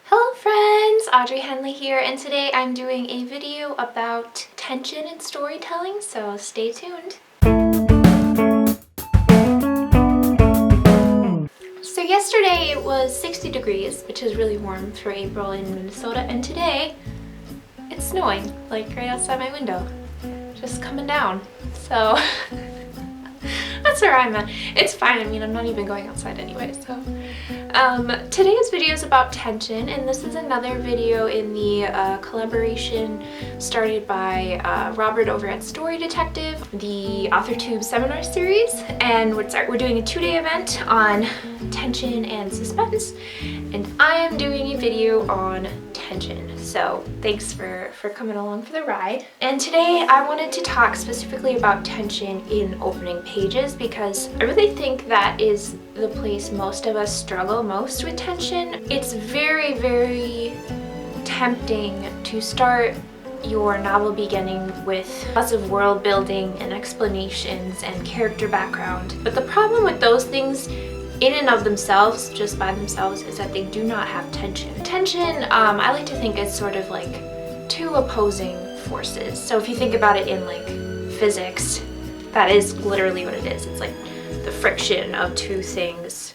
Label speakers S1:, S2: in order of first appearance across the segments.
S1: Hello friends, Audrey Henley here, and today I'm doing a video about tension in storytelling, so stay tuned. So yesterday it was 60 degrees, which is really warm for April in Minnesota, and today it's snowing, like right outside my window, just coming down, so that's where I'm at. It's fine, I mean, I'm not even going outside anyway, so. Today's video is about tension, and this is another video in the collaboration started by Robert over at Story Detective, the AuthorTube seminar series, and we're doing a 2-day event on tension and suspense, and I am doing a video on tension. So thanks for coming along for the ride. And today I wanted to talk specifically about tension in opening pages because I really think that is the place most of us struggle most with tension. It's very, very tempting to start your novel beginning with lots of world building and explanations and character background. But the problem with those things in and of themselves, just by themselves, is that they do not have tension. Tension, I like to think, is sort of like two opposing forces. So if you think about it in like physics, that is literally what it is. It's like the friction of two things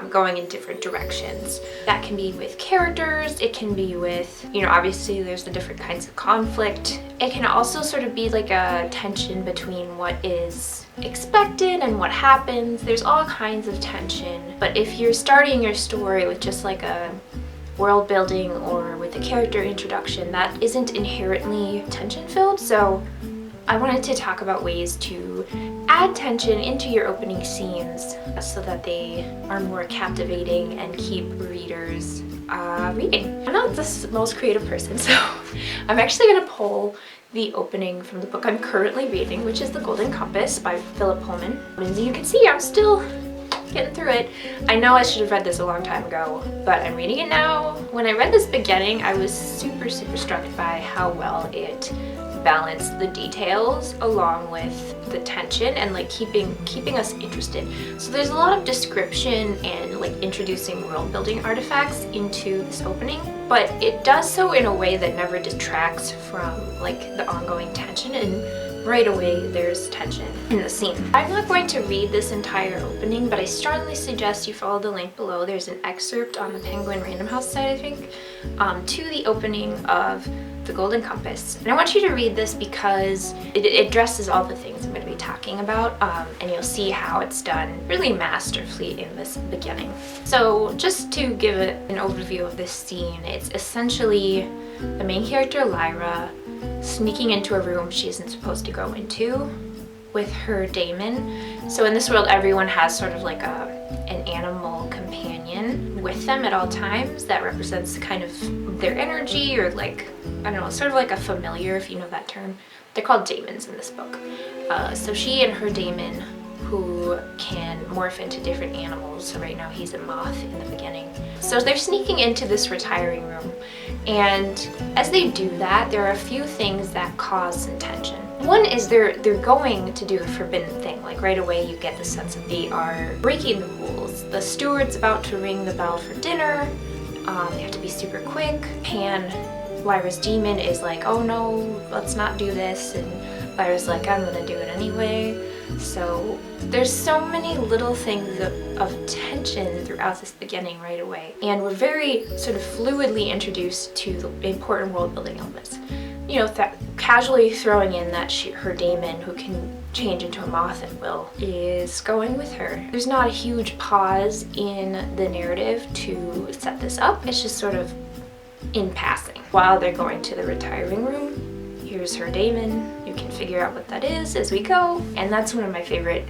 S1: going in different directions. That can be with characters, it can be with, obviously there's the different kinds of conflict. It can also sort of be like a tension between what is expected and what happens. There's all kinds of tension. But if you're starting your story with just like a world building or with a character introduction, that isn't inherently tension filled. So I wanted to talk about ways to add tension into your opening scenes so that they are more captivating and keep readers reading. I'm not the most creative person, so I'm actually going to pull the opening from the book I'm currently reading, which is The Golden Compass by Philip Pullman. And as you can see, I'm still getting through it. I know I should have read this a long time ago, but I'm reading it now. When I read this beginning, I was super struck by how well it balanced the details along with the tension and like keeping us interested. So there's a lot of description and like introducing world building artifacts into this opening, but it does so in a way that never detracts from like the ongoing tension, and right away there's tension in the scene. I'm not going to read this entire opening, but I strongly suggest you follow the link below. There's an excerpt on the Penguin Random House site, I think, to the opening of The Golden Compass. And I want you to read this because it addresses all the things I'm going to be talking about, and you'll see how it's done really masterfully in this beginning. So just to give an overview of this scene, it's essentially the main character, Lyra, sneaking into a room she isn't supposed to go into with her daemon. So in this world, everyone has sort of like an animal companion with them at all times that represents kind of their energy, or like, I don't know, sort of like a familiar, if you know that term. They're called daemons in this book. So she and her daemon, who can morph into different animals. So right now he's a moth in the beginning. So they're sneaking into this retiring room, and as they do that, there are a few things that cause some tension. One is they're going to do a forbidden thing. Like right away you get the sense that they are breaking the rules. The steward's about to ring the bell for dinner. They have to be super quick. Lyra's demon, is like, oh no, let's not do this, and Lyra's like, I'm gonna do it anyway. So there's so many little things of tension throughout this beginning right away, and we're very sort of fluidly introduced to the important world building elements. Casually throwing in that her daemon, who can change into a moth at will, is going with her. There's not a huge pause in the narrative to set this up. It's just sort of in passing. While they're going to the retiring room, here's her daemon. You can figure out what that is as we go, and that's one of my favorite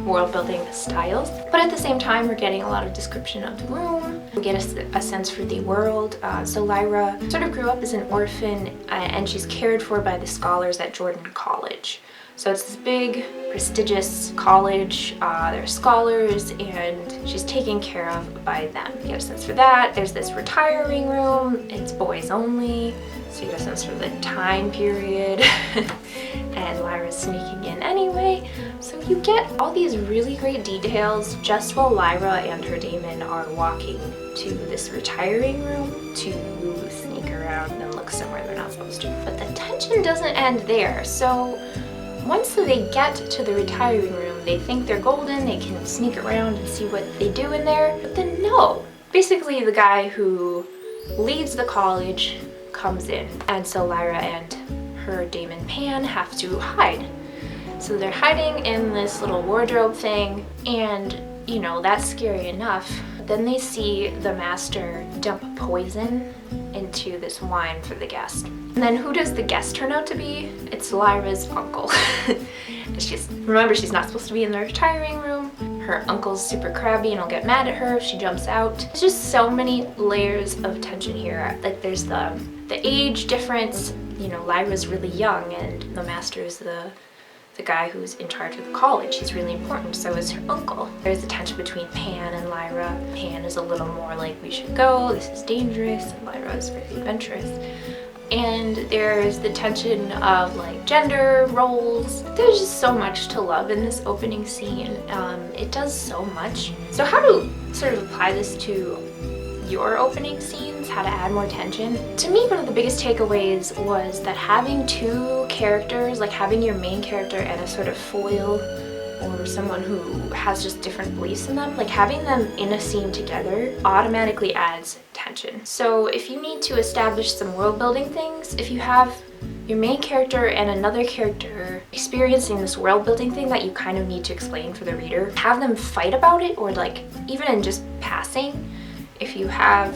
S1: world building styles. But at the same time, we're getting a lot of description of the room. We get a sense for the world. So Lyra sort of grew up as an orphan, and she's cared for by the scholars at Jordan College. So it's this big, prestigious college. There are scholars, and she's taken care of by them. You get a sense for that. There's this retiring room. It's boys only, so you get a sense for the time period. And Lyra's sneaking in anyway. So you get all these really great details just while Lyra and her daemon are walking to this retiring room to sneak around and look somewhere they're not supposed to. But the tension doesn't end there. So once they get to the retiring room, they think they're golden, they can sneak around and see what they do in there. But then no. Basically the guy who leads the college comes in, and so Lyra and her daemon Pan have to hide. So they're hiding in this little wardrobe thing, and you know, that's scary enough. Then they see the master dump poison into this wine for the guest. And then who does the guest turn out to be? It's Lyra's uncle. Remember, she's not supposed to be in the retiring room. Her uncle's super crabby and will get mad at her if she jumps out. There's just so many layers of tension here. Like there's the age difference. You know, Lyra's really young and the master is the guy who's in charge of the college. He's really important, so is her uncle. There's a tension between Pan and Lyra. Pan is a little more like, we should go, this is dangerous, and Lyra is very adventurous. And there's the tension of like gender roles. There's just so much to love in this opening scene. It does so much. So how to sort of apply this to your opening scenes, how to add more tension. To me, one of the biggest takeaways was that having two characters, like having your main character and a sort of foil or someone who has just different beliefs in them, like having them in a scene together automatically adds tension. So if you need to establish some world building things, if you have your main character and another character experiencing this world building thing that you kind of need to explain for the reader, have them fight about it, or like even in just passing. If you have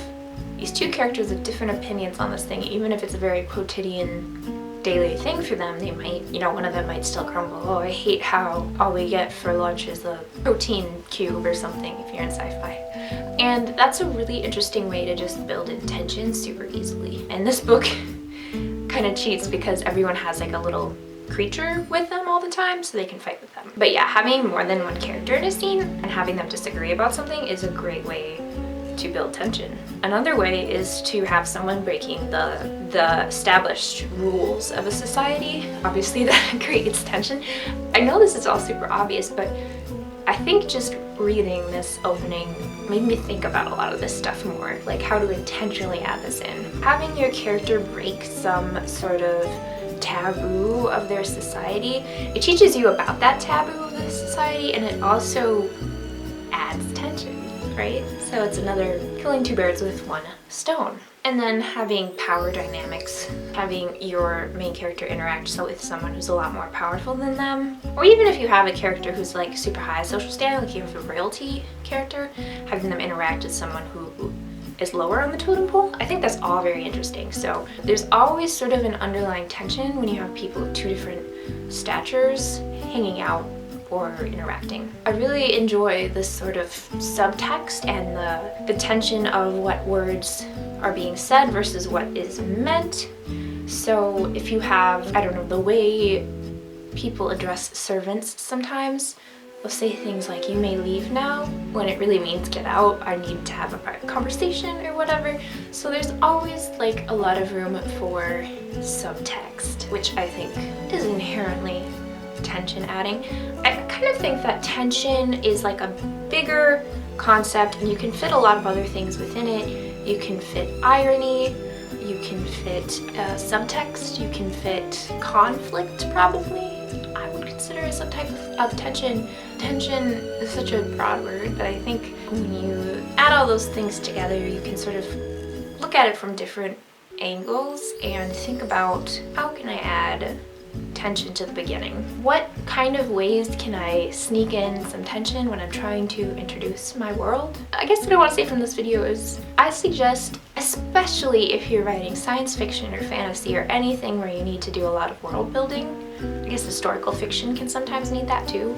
S1: these two characters with different opinions on this thing, even if it's a very quotidian daily thing for them, they might, you know, one of them might still grumble, oh, I hate how all we get for lunch is a protein cube or something if you're in sci-fi. And that's a really interesting way to just build in tension super easily. And this book kind of cheats because everyone has like a little creature with them all the time so they can fight with them. But yeah, having more than one character in a scene and having them disagree about something is a great way to build tension. Another way is to have someone breaking the established rules of a society. Obviously that creates tension. I know this is all super obvious, but I think just reading this opening made me think about a lot of this stuff more, like how to intentionally add this in. Having your character break some sort of taboo of their society, it teaches you about that taboo of the society, and it also adds tension. Right? So it's another killing two birds with one stone. And then having power dynamics, having your main character interact with someone who's a lot more powerful than them, or even if you have a character who's like super high social standing, like you have a royalty character, having them interact with someone who is lower on the totem pole. I think that's all very interesting. So there's always sort of an underlying tension when you have people of two different statures hanging out or interacting. I really enjoy this sort of subtext and the tension of what words are being said versus what is meant. So if you have, I don't know, the way people address servants sometimes, they'll say things like, you may leave now, when it really means get out, I need to have a private conversation or whatever. So there's always like a lot of room for subtext, which I think is inherently tension adding. I kind of think that tension is like a bigger concept and you can fit a lot of other things within it. You can fit irony, you can fit subtext, you can fit conflict probably. I would consider it some type of tension. Tension is such a broad word, but I think when you add all those things together, you can sort of look at it from different angles and think about, how can I add tension to the beginning? What kind of ways can I sneak in some tension when I'm trying to introduce my world? I guess what I want to say from this video is I suggest, especially if you're writing science fiction or fantasy or anything where you need to do a lot of world building, I guess historical fiction can sometimes need that too,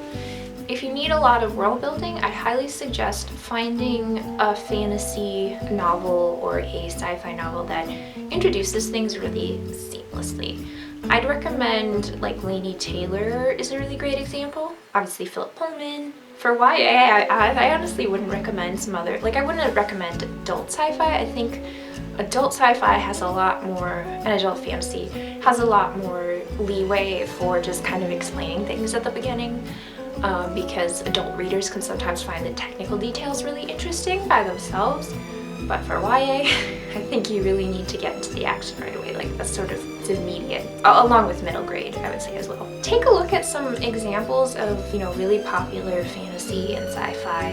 S1: If you need a lot of world building, I highly suggest finding a fantasy novel or a sci-fi novel that introduces things really seamlessly. I'd recommend like Lady Taylor is a really great example. Obviously Philip Pullman. For YA, I honestly wouldn't recommend some other, like I wouldn't recommend adult sci-fi. I think adult sci-fi has a lot more, and adult fantasy has a lot more leeway for just kind of explaining things at the beginning. Because adult readers can sometimes find the technical details really interesting by themselves. But for YA, I think you really need to get into the action right away. Like that's sort of immediate, along with middle grade, I would say as well. Take a look at some examples of, you know, really popular fantasy and sci-fi,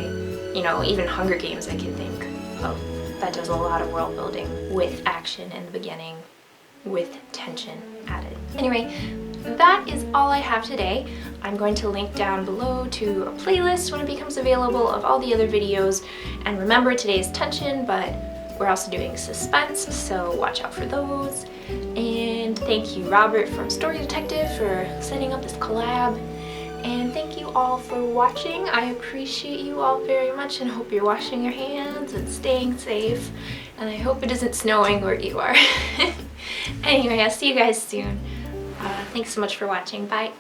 S1: you know, even Hunger Games I can think of that does a lot of world building with action in the beginning, with tension added. Anyway, that is all I have today. I'm going to link down below to a playlist when it becomes available of all the other videos. And remember, today's tension, but we're also doing suspense, so watch out for those. And thank you, Robert from Story Detective, for setting up this collab. And thank you all for watching. I appreciate you all very much and hope you're washing your hands and staying safe. And I hope it isn't snowing where you are. Anyway, I'll see you guys soon. Thanks so much for watching. Bye.